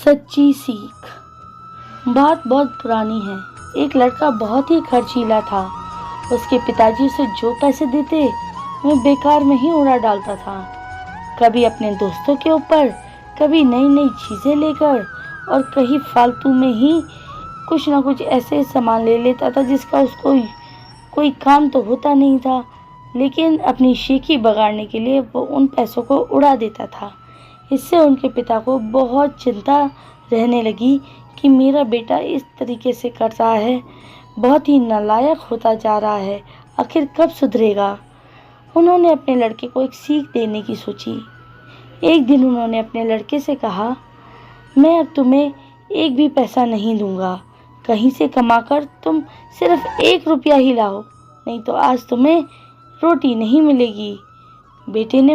सच्ची सीख। बात बहुत पुरानी है। एक लड़का बहुत ही खर्चीला था। उसके पिताजी उसे जो पैसे देते वह बेकार में ही उड़ा डालता था, कभी अपने दोस्तों के ऊपर, कभी नई नई चीज़ें लेकर, और कहीं फालतू में ही कुछ ना कुछ ऐसे सामान ले लेता था जिसका उसको कोई काम तो होता नहीं था, लेकिन अपनी शीखी बगाड़ने के लिए वो उन पैसों को उड़ा देता था। इससे उनके पिता को बहुत चिंता रहने लगी कि मेरा बेटा इस तरीके से कर रहा है, बहुत ही नालायक होता जा रहा है, आखिर कब सुधरेगा। उन्होंने अपने लड़के को एक सीख देने की सोची। एक दिन उन्होंने अपने लड़के से कहा, मैं अब तुम्हें एक भी पैसा नहीं दूंगा, कहीं से कमाकर तुम सिर्फ 1 रुपया ही लाओ, नहीं तो आज तुम्हें रोटी नहीं मिलेगी। बेटे ने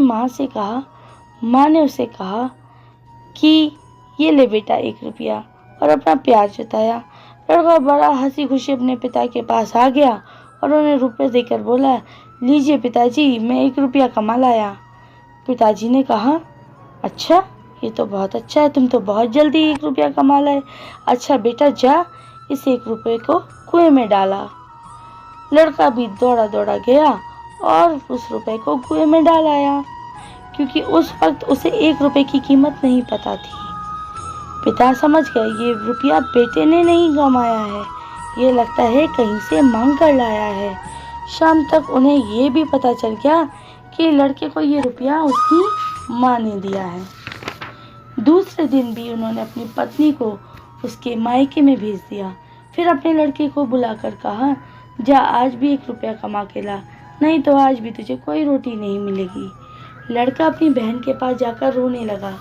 माँ ने उसे कहा कि ये ले बेटा 1 रुपया, और अपना प्यार जताया। लड़का बड़ा हंसी खुशी अपने पिता के पास आ गया और उन्हें रुपए देकर बोला, लीजिए पिताजी, मैं 1 रुपया कमा लाया। पिताजी ने कहा, अच्छा, ये तो बहुत अच्छा है, तुम तो बहुत जल्दी 1 रुपया कमा लाए। अच्छा बेटा, जा इस 1 रुपये को कुएं में डाला। लड़का भी दौड़ा दौड़ा गया और उस रुपए को कुएं में डाल आया, क्योंकि उस वक्त उसे 1 रुपये की कीमत नहीं पता थी। पिता समझ गए ये रुपया बेटे ने नहीं कमाया है, ये लगता है कहीं से मांग कर लाया है। शाम तक उन्हें ये भी पता चल गया कि लड़के को ये रुपया उसकी माँ ने दिया है। दूसरे दिन भी उन्होंने अपनी पत्नी को उसके मायके में भेज दिया। फिर अपने लड़के को बुलाकर कहा, जा आज भी 1 रुपया कमा के ला, नहीं तो आज भी तुझे कोई रोटी नहीं मिलेगी। लड़का अपनी बहन के पास जाकर रोने लगा।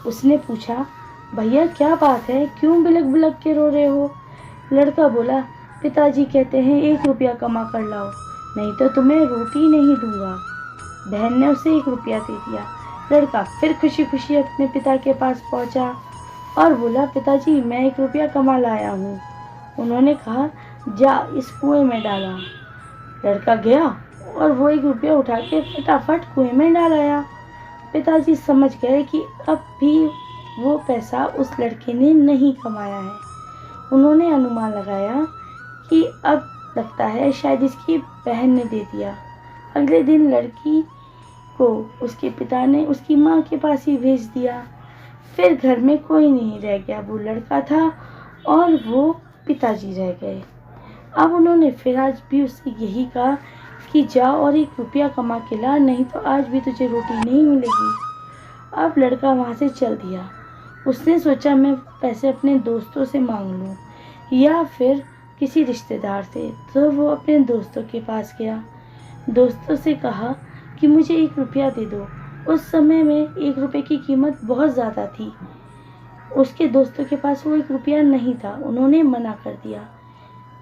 उसने पूछा, भैया क्या बात है, क्यों बिलक बिलक के रो रहे हो? लड़का बोला, पिताजी कहते हैं 1 रुपया कमा कर लाओ, नहीं तो तुम्हें रोटी नहीं दूंगा। बहन ने उसे 1 रुपया दे दिया। लड़का फिर खुशी खुशी अपने पिता के पास पहुंचा और बोला, पिताजी मैं 1 रुपया कमा लाया हूँ। उन्होंने कहा, जा इस कुएं में डाला। लड़का गया और वो 1 रुपया उठा के फटाफट कुएं में डाल आया। पिताजी समझ गए कि अब भी वो पैसा उस लड़के ने नहीं कमाया है। उन्होंने अनुमान लगाया कि अब लगता है शायद इसकी बहन ने दे दिया। अगले दिन लड़की को उसके पिता ने उसकी माँ के पास ही भेज दिया। फिर घर में कोई नहीं रह गया, वो लड़का था और वो पिताजी रह गए। अब उन्होंने फिर आज भी उससे यही कहा कि जा और 1 रुपया कमा के ला, नहीं तो आज भी तुझे रोटी नहीं मिलेगी। अब लड़का वहाँ से चल दिया। उसने सोचा मैं पैसे अपने दोस्तों से मांग लूँ या फिर किसी रिश्तेदार से, तो वो अपने दोस्तों के पास गया। दोस्तों से कहा कि मुझे 1 रुपया दे दो। उस समय में 1 रुपये की कीमत बहुत ज़्यादा थी। उसके दोस्तों के पास वो 1 रुपया नहीं था, उन्होंने मना कर दिया।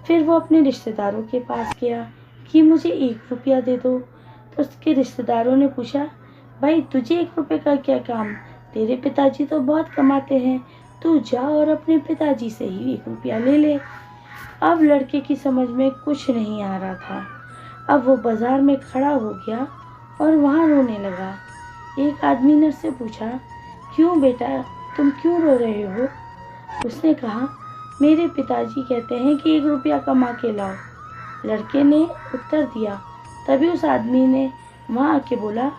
फिर वो अपने रिश्तेदारों के पास गया कि मुझे 1 रुपया दे दो। तो उसके रिश्तेदारों ने पूछा, भाई तुझे 1 रुपये का क्या काम, तेरे पिताजी तो बहुत कमाते हैं, तू जा और अपने पिताजी से ही 1 रुपया ले ले। अब लड़के की समझ में कुछ नहीं आ रहा था। अब वो बाजार में खड़ा हो गया और वहाँ रोने लगा। एक आदमी ने उससे पूछा, क्यों बेटा, तुम क्यों रो रहे हो? उसने कहा, मेरे पिताजी कहते हैं कि 1 रुपया कमा के लाओ। लड़के ने उत्तर दिया। तभी उस आदमी ने वहाँ आके बोला,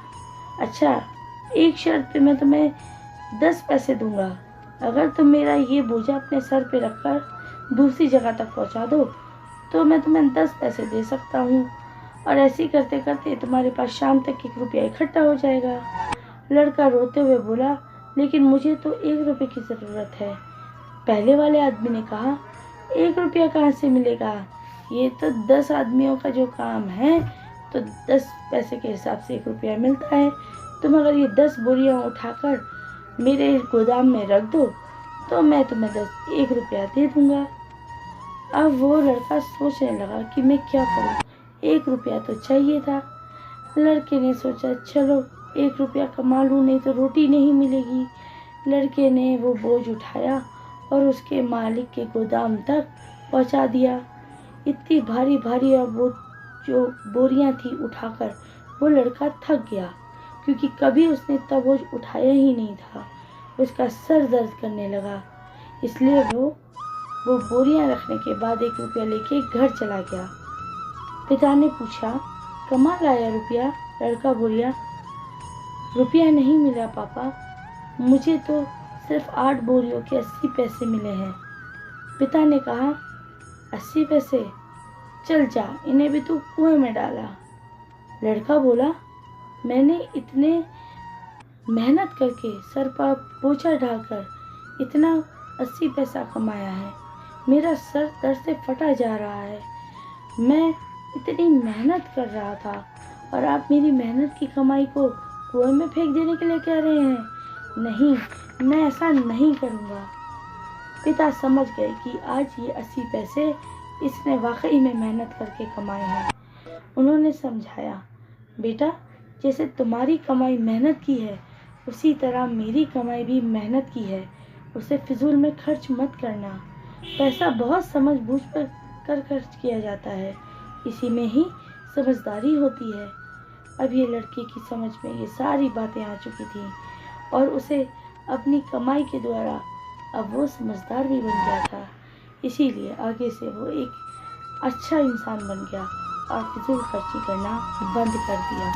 अच्छा, एक शर्त पे मैं तुम्हें 10 पैसे दूंगा। अगर तुम मेरा ये बोझा अपने सर पे रखकर दूसरी जगह तक पहुंचा दो तो मैं तुम्हें 10 पैसे दे सकता हूँ, और ऐसे ही करते करते तुम्हारे पास शाम तक 1 रुपया इकट्ठा हो जाएगा। लड़का रोते हुए बोला, लेकिन मुझे तो 1 रुपये की ज़रूरत है। पहले वाले आदमी ने कहा, 1 रुपया कहाँ से मिलेगा, ये तो 10 आदमियों का जो काम है, तो 10 पैसे के हिसाब से 1 रुपया मिलता है। तुम अगर ये 10 बोरियां उठाकर मेरे गोदाम में रख दो तो मैं तुम्हें 1 रुपया दे दूंगा। अब वो लड़का सोचने लगा कि मैं क्या करूं, 1 रुपया तो चाहिए था। लड़के ने सोचा, चलो 1 रुपया कमा लूँ, नहीं तो रोटी नहीं मिलेगी। लड़के ने वो बोझ उठाया और उसके मालिक के गोदाम तक पहुंचा दिया। इतनी भारी भारी और वो जो बोरियां थी उठाकर वो लड़का थक गया, क्योंकि कभी उसने इतना बोझ उठाया ही नहीं था। उसका सर दर्द करने लगा, इसलिए वो बोरियां रखने के बाद 1 रुपया लेके घर चला गया। पिता ने पूछा, कहाँ लाया रुपया? लड़का बोला, रुपया नहीं मिला पापा, मुझे तो सिर्फ 8 बोरियों के 80 पैसे मिले हैं। पिता ने कहा, 80 पैसे? चल जा, इन्हें भी तू कुएं में डाला। लड़का बोला, मैंने इतने मेहनत करके सर पर बोझा डालकर इतना 80 पैसा कमाया है, मेरा सर दर्द से फटा जा रहा है। मैं इतनी मेहनत कर रहा था और आप मेरी मेहनत की कमाई को कुएं में फेंक देने के लिए कह रहे हैं? नहीं, मैं ऐसा नहीं करूँगा। पिता समझ गए कि आज ये 80 पैसे इसने वाकई में मेहनत करके कमाए हैं। उन्होंने समझाया, बेटा, जैसे तुम्हारी कमाई मेहनत की है, उसी तरह मेरी कमाई भी मेहनत की है। उसे फिजूल में खर्च मत करना। पैसा बहुत समझ बूझ कर खर्च किया जाता है, इसी में ही समझदारी होती है। अब ये लड़के की समझ में ये सारी बातें आ चुकी थीं और उसे अपनी कमाई के द्वारा अब वो समझदार भी बन गया था। इसीलिए आगे से वो एक अच्छा इंसान बन गया और फिजूल खर्ची करना बंद कर दिया।